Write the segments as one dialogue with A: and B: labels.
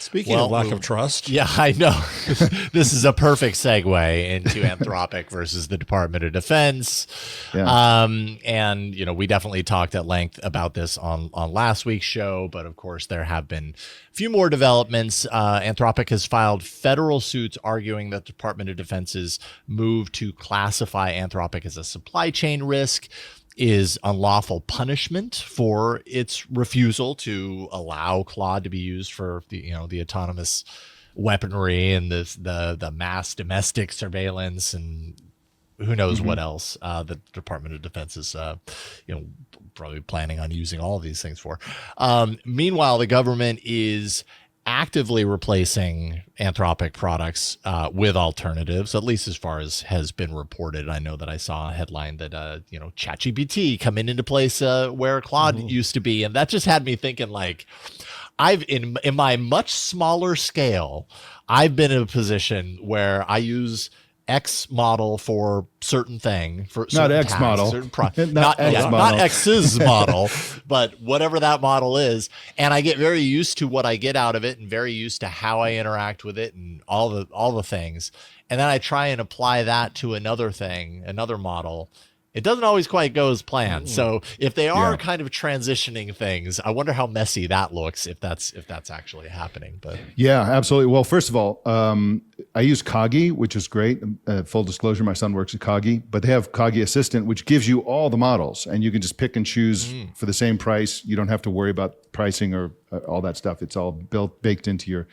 A: Speaking of lack of trust.
B: Yeah, I know. This is a perfect segue into Anthropic versus the Department of Defense.
C: Yeah.
B: And, we definitely talked at length about this on last week's show. But of course, there have been a few more developments. Anthropic has filed federal suits arguing that the Department of Defense's move to classify Anthropic as a supply chain risk is unlawful punishment for its refusal to allow Claude to be used for the autonomous weaponry and the mass domestic surveillance and who knows what else the Department of Defense is probably planning on using all of these things for. Meanwhile, the government is actively replacing Anthropic products with alternatives, at least as far as has been reported. I know that I saw a headline that ChatGPT coming into place where Claude used to be, and that just had me thinking, like, I've in my much smaller scale, I've been in a position where I use X model for certain thing, for
C: not
B: certain
C: X
B: tasks,
C: model,
B: certain
C: not X model.
B: not X's model, but whatever that model is, and I get very used to what I get out of it, and very used to how I interact with it, and all the things, and then I try and apply that to another thing, another model. It doesn't always quite go as planned. So if they are kind of transitioning things, I wonder how messy that looks if that's actually happening. But
C: yeah, absolutely. Well, first of all, I use Kagi, which is great. Full disclosure, my son works at Kagi, but they have Kagi Assistant, which gives you all the models, and you can just pick and choose for the same price. You don't have to worry about pricing or all that stuff. It's all baked into your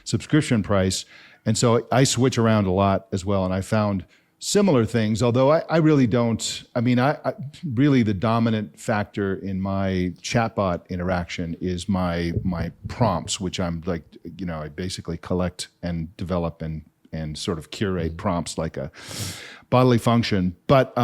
C: subscription price. And so I switch around a lot as well, and I found similar things, although I really don't. I mean, I really, the dominant factor in my chatbot interaction is my prompts, which I'm like, I basically collect and develop and sort of curate prompts like a bodily function. But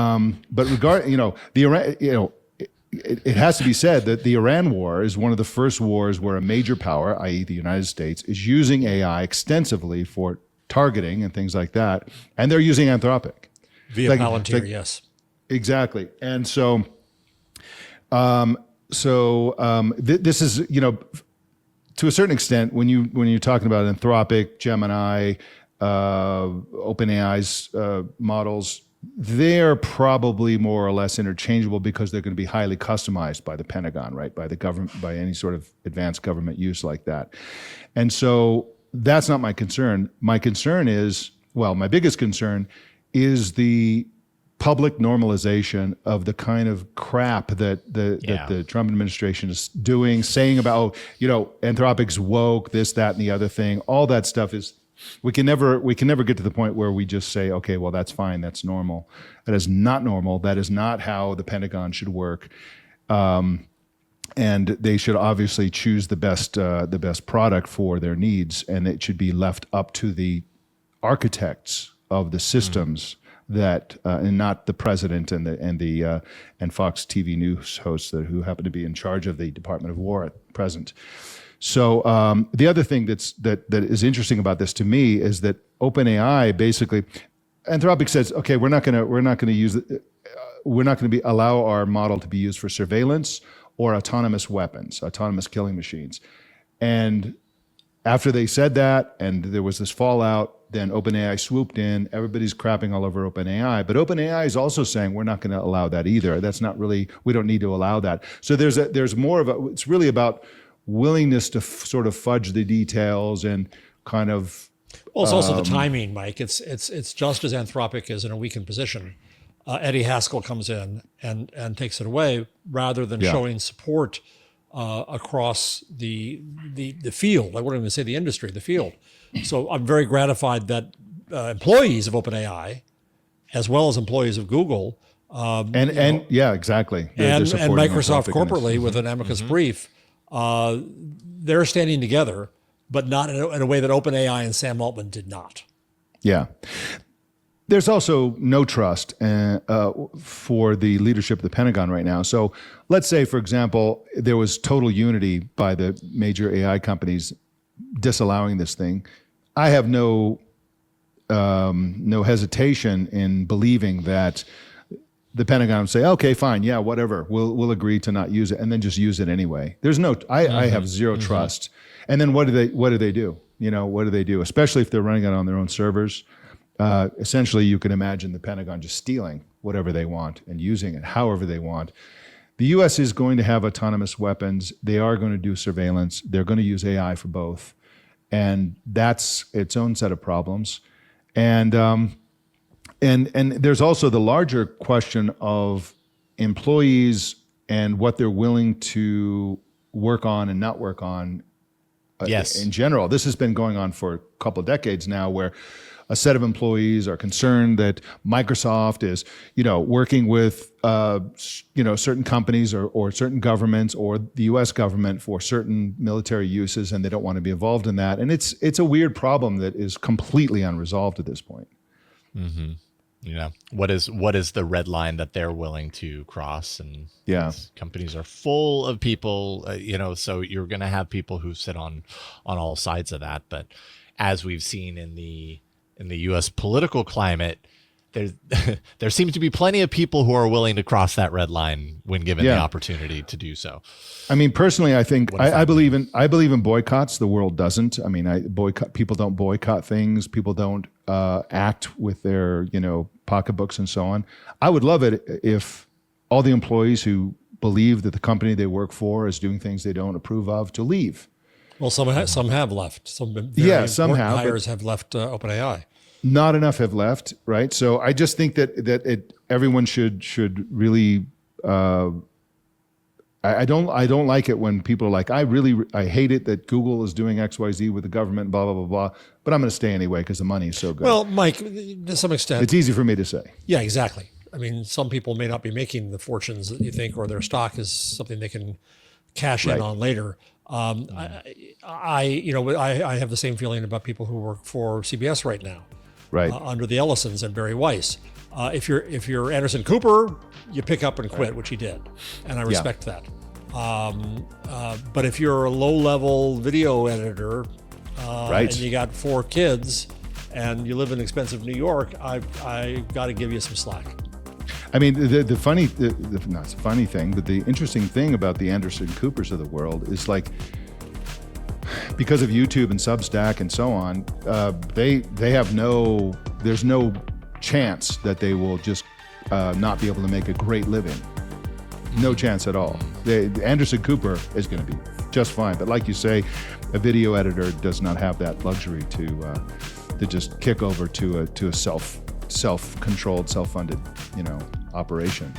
C: it has to be said that the Iran war is one of the first wars where a major power, i.e. the United States, is using AI extensively for targeting and things like that, and they're using Anthropic
A: via Palantir. Yes,
C: exactly. And so, this is to a certain extent when you're talking about Anthropic, Gemini, OpenAI's models, they're probably more or less interchangeable because they're going to be highly customized by the Pentagon, right? By the government, by any sort of advanced government use like that, and so. That's not my concern. My concern is, my biggest concern is the public normalization of the kind of crap that the Trump administration is doing, saying about, Anthropic's woke, this, that, and the other thing. All that stuff is, we can never get to the point where we just say, okay, well, that's fine, that's normal. That is not normal. That is not how the Pentagon should work. And they should obviously choose the best product for their needs, and it should be left up to the architects of the systems that, and not the president and Fox TV News hosts who happen to be in charge of the Department of War at present. So the other thing that is interesting about this to me is that OpenAI basically, Anthropic says, okay, we're not going to allow our model to be used for surveillance or autonomous weapons, autonomous killing machines. And after they said that, and there was this fallout, then OpenAI swooped in. Everybody's crapping all over OpenAI, but OpenAI is also saying we're not going to allow that either. That's not really, we don't need to allow that. So there's more of a, it's really about willingness to sort of fudge the details and kind of.
A: Well, it's also the timing, Mike. It's just as Anthropic is in a weakened position. Eddie Haskell comes in and takes it away rather than showing support across the field. I wouldn't even say the industry, the field. So I'm very gratified that employees of OpenAI, as well as employees of Google,
C: exactly,
A: and Microsoft corporately with an amicus brief, they're standing together, but not in a way that OpenAI and Sam Altman did not.
C: Yeah. There's also no trust for the leadership of the Pentagon right now. So let's say, for example, there was total unity by the major AI companies disallowing this thing. I have no hesitation in believing that the Pentagon would say, okay, fine, yeah, whatever, we'll agree to not use it, and then just use it anyway. There's no, I have zero trust. And then what do they do? You know, what do they do? Especially if they're running it on their own servers. Essentially, you can imagine the Pentagon just stealing whatever they want and using it however they want. The U.S. is going to have autonomous weapons. They are going to do surveillance. They're going to use AI for both, and that's its own set of problems. And there's also the larger question of employees and what they're willing to work on and not work on.
B: Yes.
C: In general, this has been going on for a couple of decades now, where a set of employees are concerned that Microsoft is, working with, certain companies or certain governments or the U.S. government for certain military uses, and they don't want to be involved in that. And it's a weird problem that is completely unresolved at this point.
B: Mm-hmm. What is the red line that they're willing to cross? And companies are full of people, so you're going to have people who sit on all sides of that. But as we've seen in the U.S. political climate, there seems to be plenty of people who are willing to cross that red line when given the opportunity to do so.
C: I mean, personally, I think I believe in boycotts. The world doesn't. I mean, people don't boycott things. People don't act with their pocketbooks and so on. I would love it if all the employees who believe that the company they work for is doing things they don't approve of to leave.
A: Well, some have left. Some
C: some have.
A: Hires have left OpenAI.
C: Not enough have left, right? So I just think that everyone should really. I don't like it when people are like, I hate it that Google is doing XYZ with the government, blah blah blah blah. But I'm going to stay anyway because the money is so good.
A: Well, Mike, to some extent,
C: it's easy for me to say.
A: Yeah, exactly. I mean, some people may not be making the fortunes that you think, or their stock is something they can cash in on later. I have the same feeling about people who work for CBS right now,
C: right?
A: Under the Ellisons and Barry Weiss. If you're Anderson Cooper, you pick up and quit, which he did, and I respect that. But if you're a low-level video editor, and you got 4 kids, and you live in expensive New York, I got to give you some slack.
C: I mean, the funny, not a funny thing, but the interesting thing about the Anderson Coopers of the world is, like, because of YouTube and Substack and so on, they have there's no chance that they will just not be able to make a great living. No chance at all. Anderson Cooper is going to be just fine, but like you say, a video editor does not have that luxury to just kick over to a self-controlled, self-funded, operation.